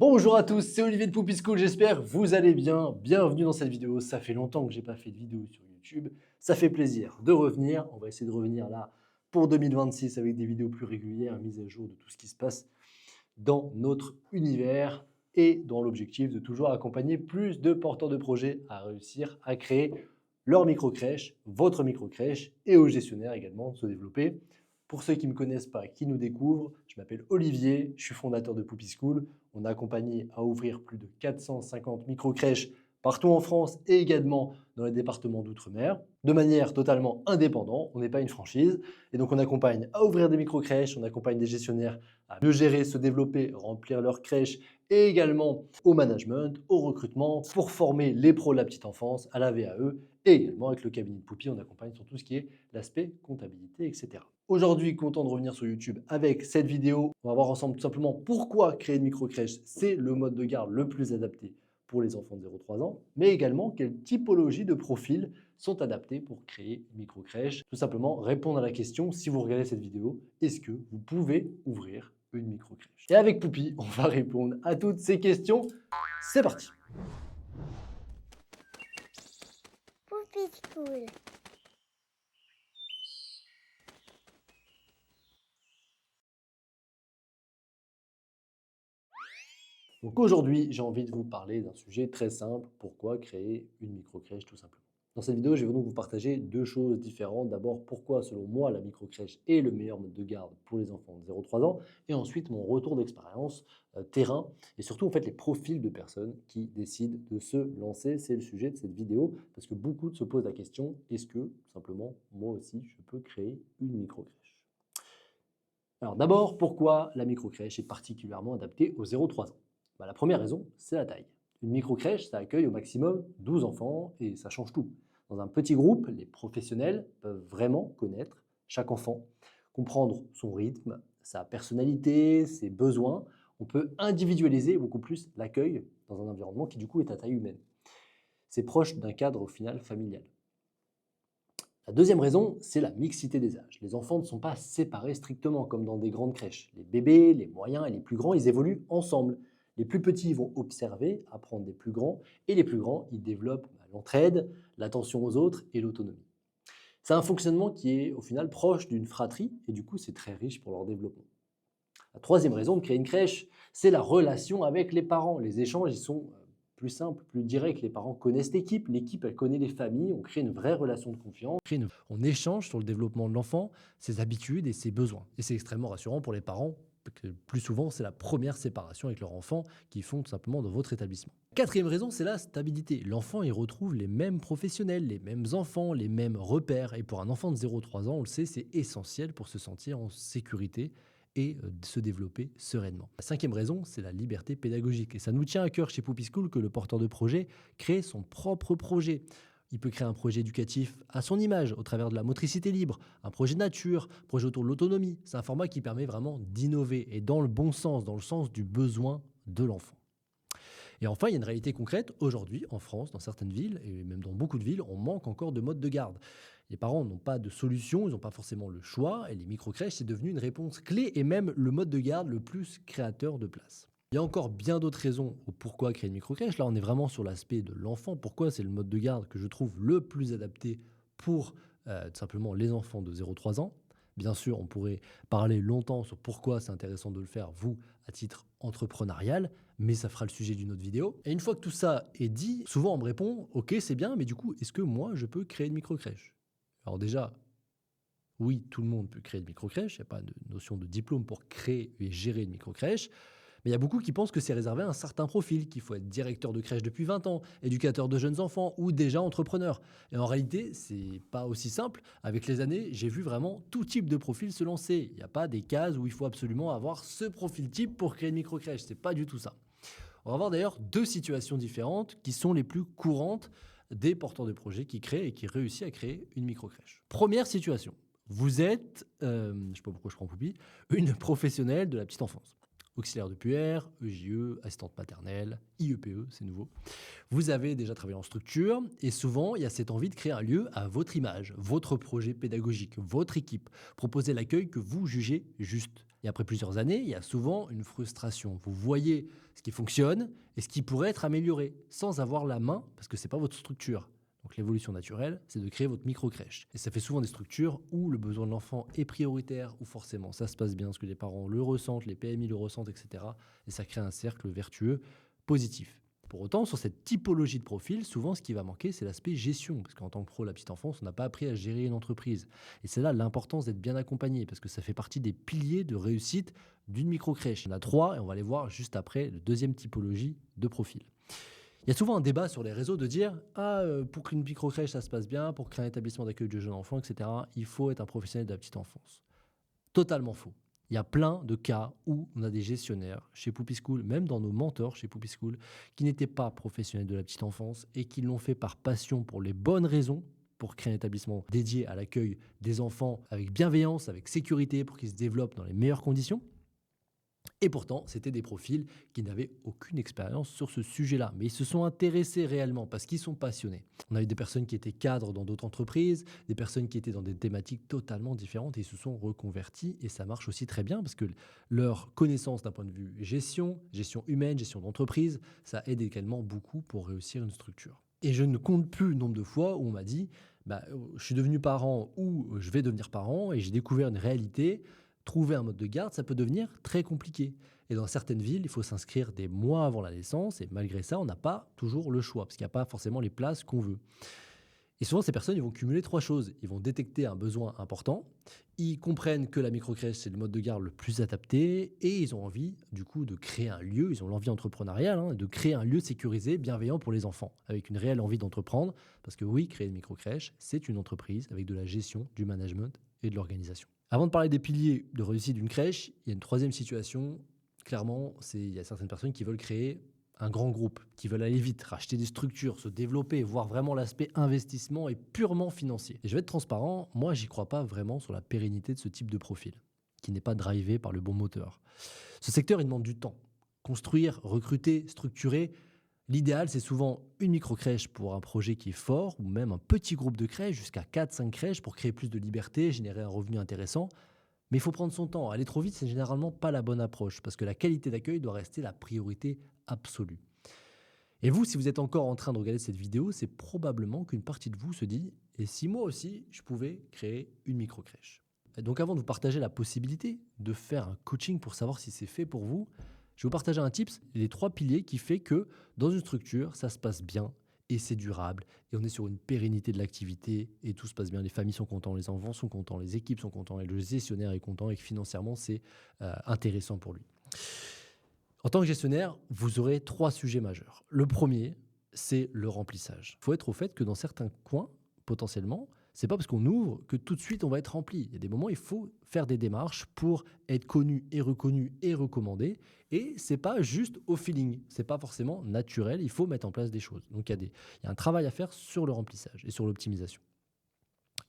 Bonjour à tous, c'est Olivier de Poupy School, j'espère que vous allez bien. Bienvenue dans cette vidéo, ça fait longtemps que j'ai pas fait de vidéo sur YouTube. Ça fait plaisir de revenir, on va essayer de revenir là pour 2026 avec des vidéos plus régulières, mise à jour de tout ce qui se passe dans notre univers et dans l'objectif de toujours accompagner plus de porteurs de projets à réussir à créer leur micro-crèche, votre micro-crèche et aux gestionnaires également de se développer. Pour ceux qui ne me connaissent pas, qui nous découvrent, je m'appelle Olivier, je suis fondateur de Poupy School. On a accompagné à ouvrir plus de 450 micro-crèches partout en France et également dans les départements d'outre-mer, de manière totalement indépendante. On n'est pas une franchise. Et donc, on accompagne à ouvrir des micro-crèches, on accompagne des gestionnaires à mieux gérer, se développer, remplir leur crèche et également au management, au recrutement, pour former les pros de la petite enfance, à la VAE et également avec le cabinet de Poupy, on accompagne sur tout ce qui est l'aspect comptabilité, etc. Aujourd'hui, content de revenir sur YouTube avec cette vidéo. On va voir ensemble tout simplement pourquoi créer une micro-crèche, c'est le mode de garde le plus adapté pour les enfants de 0-3 ans, mais également quelles typologies de profils sont adaptés pour créer une micro-crèche. Tout simplement répondre à la question, si vous regardez cette vidéo, est-ce que vous pouvez ouvrir une micro-crèche? Et avec Poupy, on va répondre à toutes ces questions. C'est parti! Poupy School. Donc aujourd'hui, j'ai envie de vous parler d'un sujet très simple, pourquoi créer une micro-crèche tout simplement. Dans cette vidéo, je vais donc vous partager deux choses différentes. D'abord, pourquoi selon moi la micro-crèche est le meilleur mode de garde pour les enfants de 0-3 ans, et ensuite mon retour d'expérience terrain, et surtout en fait les profils de personnes qui décident de se lancer. C'est le sujet de cette vidéo, parce que beaucoup se posent la question, est-ce que tout simplement moi aussi je peux créer une micro-crèche? Alors d'abord, pourquoi la micro-crèche est particulièrement adaptée aux 0-3 ans? La première raison, c'est la taille. Une micro-crèche, ça accueille au maximum 12 enfants et ça change tout. Dans un petit groupe, les professionnels peuvent vraiment connaître chaque enfant, comprendre son rythme, sa personnalité, ses besoins. On peut individualiser beaucoup plus l'accueil dans un environnement qui du coup est à taille humaine. C'est proche d'un cadre au final familial. La deuxième raison, c'est la mixité des âges. Les enfants ne sont pas séparés strictement comme dans des grandes crèches. Les bébés, les moyens et les plus grands, ils évoluent ensemble. Les plus petits vont observer, apprendre des plus grands, et les plus grands, ils développent l'entraide, l'attention aux autres et l'autonomie. C'est un fonctionnement qui est au final proche d'une fratrie, et du coup c'est très riche pour leur développement. La troisième raison de créer une crèche, c'est la relation avec les parents. Les échanges, ils sont plus simples, plus directs. Les parents connaissent l'équipe, elle connaît les familles, on crée une vraie relation de confiance. On échange sur le développement de l'enfant, ses habitudes et ses besoins. Et c'est extrêmement rassurant pour les parents, parce que plus souvent, c'est la première séparation avec leur enfant qu'ils font tout simplement dans votre établissement. Quatrième raison, c'est la stabilité. L'enfant, il retrouve les mêmes professionnels, les mêmes enfants, les mêmes repères. Et pour un enfant de 0-3 ans, on le sait, c'est essentiel pour se sentir en sécurité et se développer sereinement. La cinquième raison, c'est la liberté pédagogique. Et ça nous tient à cœur chez Poupy School que le porteur de projet crée son propre projet. Il peut créer un projet éducatif à son image, au travers de la motricité libre, un projet nature, un projet autour de l'autonomie. C'est un format qui permet vraiment d'innover et dans le bon sens, dans le sens du besoin de l'enfant. Et enfin, il y a une réalité concrète. Aujourd'hui, en France, dans certaines villes, et même dans beaucoup de villes, on manque encore de modes de garde. Les parents n'ont pas de solution, ils n'ont pas forcément le choix, et les micro-crèches, c'est devenu une réponse clé et même le mode de garde le plus créateur de place. Il y a encore bien d'autres raisons au pourquoi créer une micro-crèche. Là, on est vraiment sur l'aspect de l'enfant. Pourquoi c'est le mode de garde que je trouve le plus adapté pour tout simplement les enfants de 0-3 ans. Bien sûr, on pourrait parler longtemps sur pourquoi c'est intéressant de le faire, vous, à titre entrepreneurial, mais ça fera le sujet d'une autre vidéo. Et une fois que tout ça est dit, souvent on me répond « Ok, c'est bien, mais du coup, est-ce que moi, je peux créer une micro-crèche ?» Alors déjà, oui, tout le monde peut créer une micro-crèche, il n'y a pas de notion de diplôme pour créer et gérer une micro-crèche. Mais il y a beaucoup qui pensent que c'est réservé à un certain profil, qu'il faut être directeur de crèche depuis 20 ans, éducateur de jeunes enfants ou déjà entrepreneur. Et en réalité, c'est pas aussi simple. Avec les années, j'ai vu vraiment tout type de profil se lancer. Il n'y a pas des cases où il faut absolument avoir ce profil type pour créer une micro-crèche. C'est pas du tout ça. On va voir d'ailleurs deux situations différentes qui sont les plus courantes des porteurs de projets qui créent et qui réussissent à créer une micro-crèche. Première situation. Vous êtes, je ne sais pas pourquoi je prends Poupy, une professionnelle de la petite enfance. Auxiliaire de puère, EJE, assistante maternelle, IEPE, c'est nouveau. Vous avez déjà travaillé en structure et souvent, il y a cette envie de créer un lieu à votre image, votre projet pédagogique, votre équipe. Proposer l'accueil que vous jugez juste. Et après plusieurs années, il y a souvent une frustration. Vous voyez ce qui fonctionne et ce qui pourrait être amélioré sans avoir la main parce que ce n'est pas votre structure. Donc l'évolution naturelle, c'est de créer votre micro-crèche. Et ça fait souvent des structures où le besoin de l'enfant est prioritaire, où forcément ça se passe bien, parce que les parents le ressentent, les PMI le ressentent, etc. Et ça crée un cercle vertueux positif. Pour autant, sur cette typologie de profil, souvent ce qui va manquer, c'est l'aspect gestion. Parce qu'en tant que pro, la petite enfance, on n'a pas appris à gérer une entreprise. Et c'est là l'importance d'être bien accompagné, parce que ça fait partie des piliers de réussite d'une micro-crèche. Il y en a 3, et on va les voir juste après, la deuxième typologie de profil. Il y a souvent un débat sur les réseaux de dire pour qu'une microcrèche ça se passe bien, pour créer un établissement d'accueil de jeunes enfants, etc., il faut être un professionnel de la petite enfance. Totalement faux. Il y a plein de cas où on a des gestionnaires chez Poopy School, même dans nos mentors chez Poopy School, qui n'étaient pas professionnels de la petite enfance et qui l'ont fait par passion pour les bonnes raisons, pour créer un établissement dédié à l'accueil des enfants avec bienveillance, avec sécurité, pour qu'ils se développent dans les meilleures conditions. Et pourtant, c'était des profils qui n'avaient aucune expérience sur ce sujet-là. Mais ils se sont intéressés réellement parce qu'ils sont passionnés. On a eu des personnes qui étaient cadres dans d'autres entreprises, des personnes qui étaient dans des thématiques totalement différentes et ils se sont reconvertis. Et ça marche aussi très bien parce que leur connaissance d'un point de vue gestion, gestion humaine, gestion d'entreprise, ça aide également beaucoup pour réussir une structure. Et je ne compte plus le nombre de fois où on m'a dit je suis devenu parent ou je vais devenir parent et j'ai découvert une réalité. Trouver un mode de garde, ça peut devenir très compliqué. Et dans certaines villes, il faut s'inscrire des mois avant la naissance. Et malgré ça, on n'a pas toujours le choix, parce qu'il n'y a pas forcément les places qu'on veut. Et souvent, ces personnes, ils vont cumuler 3 choses. Ils vont détecter un besoin important, ils comprennent que la microcrèche, c'est le mode de garde le plus adapté, et ils ont envie, du coup, de créer un lieu, ils ont l'envie entrepreneuriale, de créer un lieu sécurisé, bienveillant pour les enfants, avec une réelle envie d'entreprendre. Parce que oui, créer une microcrèche, c'est une entreprise avec de la gestion, du management et de l'organisation. Avant de parler des piliers de réussite d'une crèche, il y a une troisième situation. Clairement, il y a certaines personnes qui veulent créer un grand groupe, qui veulent aller vite, racheter des structures, se développer, voir vraiment l'aspect investissement et purement financier. Et je vais être transparent, moi, j'y crois pas vraiment sur la pérennité de ce type de profil, qui n'est pas drivé par le bon moteur. Ce secteur, il demande du temps. Construire, recruter, structurer. L'idéal, c'est souvent une micro-crèche pour un projet qui est fort, ou même un petit groupe de crèches, jusqu'à 4-5 crèches pour créer plus de liberté, générer un revenu intéressant. Mais il faut prendre son temps. Aller trop vite, c'est généralement pas la bonne approche, parce que la qualité d'accueil doit rester la priorité absolue. Et vous, si vous êtes encore en train de regarder cette vidéo, c'est probablement qu'une partie de vous se dit « Et si moi aussi, je pouvais créer une micro-crèche ?» Et donc avant de vous partager la possibilité de faire un coaching pour savoir si c'est fait pour vous, je vais vous partager un tips, les 3 piliers qui fait que dans une structure, ça se passe bien et c'est durable et on est sur une pérennité de l'activité et tout se passe bien. Les familles sont contents, les enfants sont contents, les équipes sont contents et le gestionnaire est content et que financièrement, c'est intéressant pour lui. En tant que gestionnaire, vous aurez 3 sujets majeurs. Le premier, c'est le remplissage. Il faut être au fait que dans certains coins, potentiellement, c'est pas parce qu'on ouvre que tout de suite on va être rempli. Il y a des moments, il faut faire des démarches pour être connu et recommandé. Et c'est pas juste au feeling, c'est pas forcément naturel. Il faut mettre en place des choses. Donc il y a un travail à faire sur le remplissage et sur l'optimisation.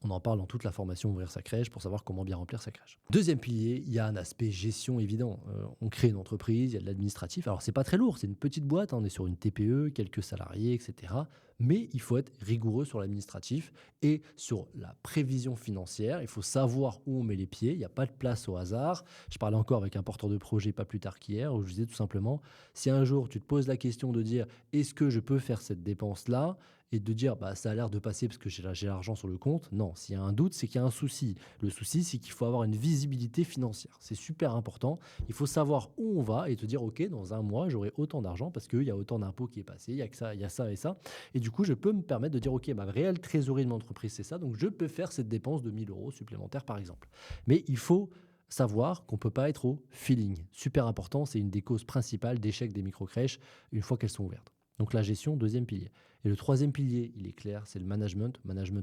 On en parle dans toute la formation Ouvrir sa crèche pour savoir comment bien remplir sa crèche. Deuxième pilier, il y a un aspect gestion évident. On crée une entreprise, il y a de l'administratif. Alors, c'est pas très lourd, c'est une petite boîte, on est sur une TPE, quelques salariés, etc. Mais il faut être rigoureux sur l'administratif et sur la prévision financière. Il faut savoir où on met les pieds. Il n'y a pas de place au hasard. Je parlais encore avec un porteur de projet pas plus tard qu'hier où je disais tout simplement, si un jour tu te poses la question de dire est-ce que je peux faire cette dépense-là et de dire ça a l'air de passer parce que j'ai l'argent sur le compte. Non, s'il y a un doute, c'est qu'il y a un souci. Le souci, c'est qu'il faut avoir une visibilité financière. C'est super important. Il faut savoir où on va et te dire, OK, dans un mois, j'aurai autant d'argent parce qu'il y a autant d'impôts qui est passé, il y a que ça, il y a ça et ça. Et du coup, je peux me permettre de dire, OK, ma réelle trésorerie de mon entreprise, c'est ça. Donc, je peux faire cette dépense de 1 000 € supplémentaires, par exemple. Mais il faut savoir qu'on ne peut pas être au feeling. Super important, c'est une des causes principales d'échec des micro-crèches une fois qu'elles sont ouvertes. Donc la gestion, deuxième pilier. Et le troisième pilier, il est clair, c'est le management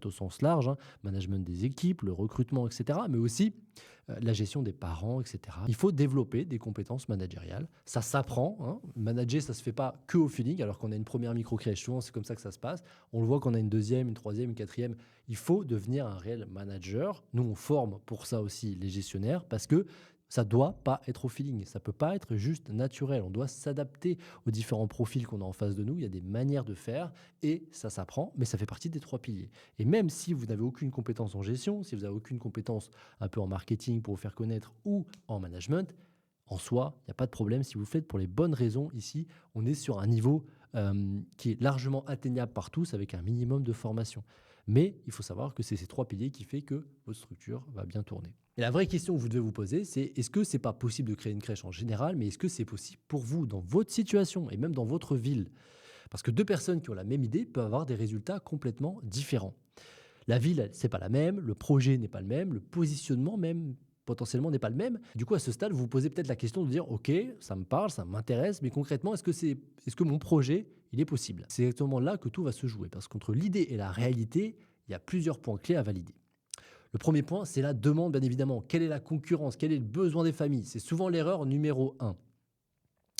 au sens large, management des équipes, le recrutement, etc., mais aussi la gestion des parents, etc. Il faut développer des compétences managériales. Ça s'apprend. Manager, ça ne se fait pas que au feeling, alors qu'on a une première micro-crèche, souvent c'est comme ça que ça se passe. On le voit qu'on a une deuxième, une troisième, une quatrième. Il faut devenir un réel manager. Nous, on forme pour ça aussi les gestionnaires, parce que Ça doit pas être au feeling, ça peut pas être juste naturel. On doit s'adapter aux différents profils qu'on a en face de nous. Il y a des manières de faire et ça s'apprend, mais ça fait partie des 3 piliers. Et même si vous n'avez aucune compétence en gestion, si vous n'avez aucune compétence un peu en marketing pour vous faire connaître ou en management, en soi, il n'y a pas de problème si vous le faites pour les bonnes raisons. Ici, on est sur un niveau qui est largement atteignable par tous avec un minimum de formation. Mais il faut savoir que c'est ces 3 piliers qui fait que votre structure va bien tourner. Et la vraie question que vous devez vous poser, c'est est-ce que c'est pas possible de créer une crèche en général, mais est-ce que c'est possible pour vous dans votre situation et même dans votre ville? Parce que 2 personnes qui ont la même idée peuvent avoir des résultats complètement différents. La ville, c'est pas la même, le projet n'est pas le même, le positionnement même potentiellement n'est pas le même. Du coup, à ce stade, vous vous posez peut-être la question de dire, OK, ça me parle, ça m'intéresse, mais concrètement, est-ce que mon projet, il est possible? C'est exactement là que tout va se jouer, parce qu'entre l'idée et la réalité, il y a plusieurs points clés à valider. Le premier point, c'est la demande, bien évidemment. Quelle est la concurrence? Quel est le besoin des familles? C'est souvent l'erreur numéro un.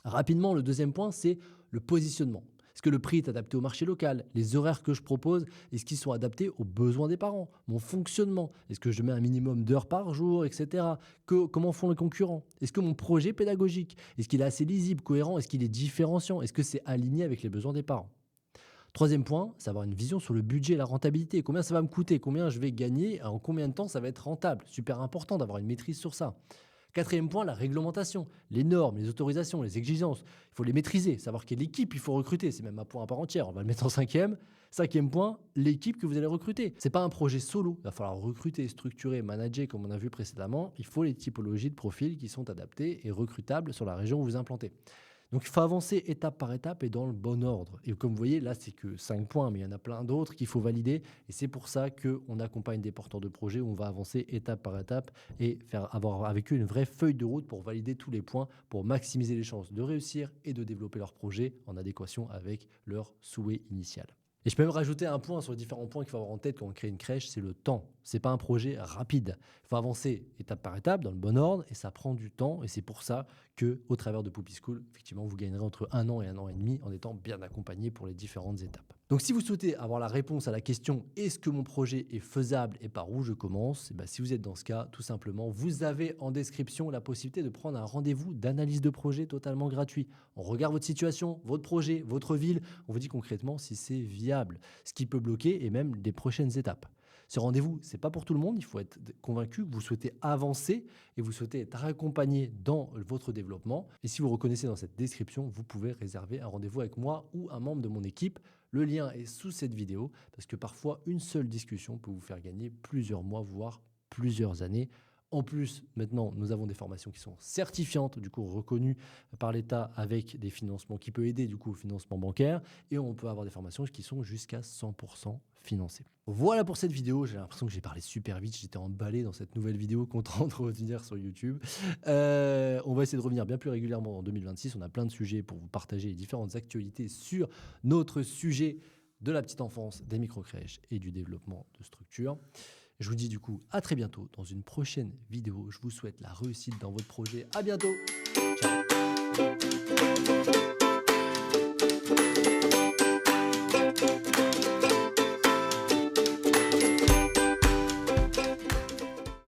Rapidement, le deuxième point, c'est le positionnement. Est-ce que le prix est adapté au marché local? Les horaires que je propose, est-ce qu'ils sont adaptés aux besoins des parents? Mon fonctionnement, est-ce que je mets un minimum d'heures par jour, etc. Comment font les concurrents? Est-ce que mon projet pédagogique, est-ce qu'il est assez lisible, cohérent? Est-ce qu'il est différenciant? Est-ce que c'est aligné avec les besoins des parents? Troisième point, c'est avoir une vision sur le budget et la rentabilité. Combien ça va me coûter? Combien je vais gagner? En combien de temps ça va être rentable? Super important d'avoir une maîtrise sur ça. Quatrième point, la réglementation, les normes, les autorisations, les exigences. Il faut les maîtriser, savoir quelle équipe il faut recruter. C'est même un point à part entière. On va le mettre en cinquième. Cinquième point, l'équipe que vous allez recruter. C'est pas un projet solo. Il va falloir recruter, structurer, manager, comme on a vu précédemment. Il faut les typologies de profils qui sont adaptés et recrutables sur la région où vous implantez. Donc, il faut avancer étape par étape et dans le bon ordre. Et comme vous voyez, là, c'est que 5 points, mais il y en a plein d'autres qu'il faut valider. Et c'est pour ça qu'on accompagne des porteurs de projets où on va avancer étape par étape et avoir avec eux une vraie feuille de route pour valider tous les points, pour maximiser les chances de réussir et de développer leur projet en adéquation avec leur souhait initial. Et je peux même rajouter un point sur les différents points qu'il faut avoir en tête quand on crée une crèche, c'est le temps. Ce n'est pas un projet rapide. Il faut avancer étape par étape dans le bon ordre et ça prend du temps. Et c'est pour ça qu'au travers de Poppy School, effectivement, vous gagnerez entre 1 an et 1 an et demi en étant bien accompagné pour les différentes étapes. Donc si vous souhaitez avoir la réponse à la question est-ce que mon projet est faisable et par où je commence, si vous êtes dans ce cas, tout simplement, vous avez en description la possibilité de prendre un rendez-vous d'analyse de projet totalement gratuit. On regarde votre situation, votre projet, votre ville, on vous dit concrètement si c'est viable, ce qui peut bloquer et même des prochaines étapes. Ce rendez-vous, ce n'est pas pour tout le monde, il faut être convaincu que vous souhaitez avancer et vous souhaitez être accompagné dans votre développement. Et si vous reconnaissez dans cette description, vous pouvez réserver un rendez-vous avec moi ou un membre de mon équipe. Le lien est sous cette vidéo parce que parfois, une seule discussion peut vous faire gagner plusieurs mois, voire plusieurs années. En plus, maintenant, nous avons des formations qui sont certifiantes, du coup reconnues par l'État avec des financements qui peuvent aider du coup au financement bancaire et on peut avoir des formations qui sont jusqu'à 100% financées. Voilà pour cette vidéo, j'ai l'impression que j'ai parlé super vite, j'étais emballé dans cette nouvelle vidéo content de revenir sur YouTube. On va essayer de revenir bien plus régulièrement en 2026, on a plein de sujets pour vous partager les différentes actualités sur notre sujet de la petite enfance, des microcrèches et du développement de structures. Je vous dis du coup à très bientôt dans une prochaine vidéo. Je vous souhaite la réussite dans votre projet. À bientôt. Ciao.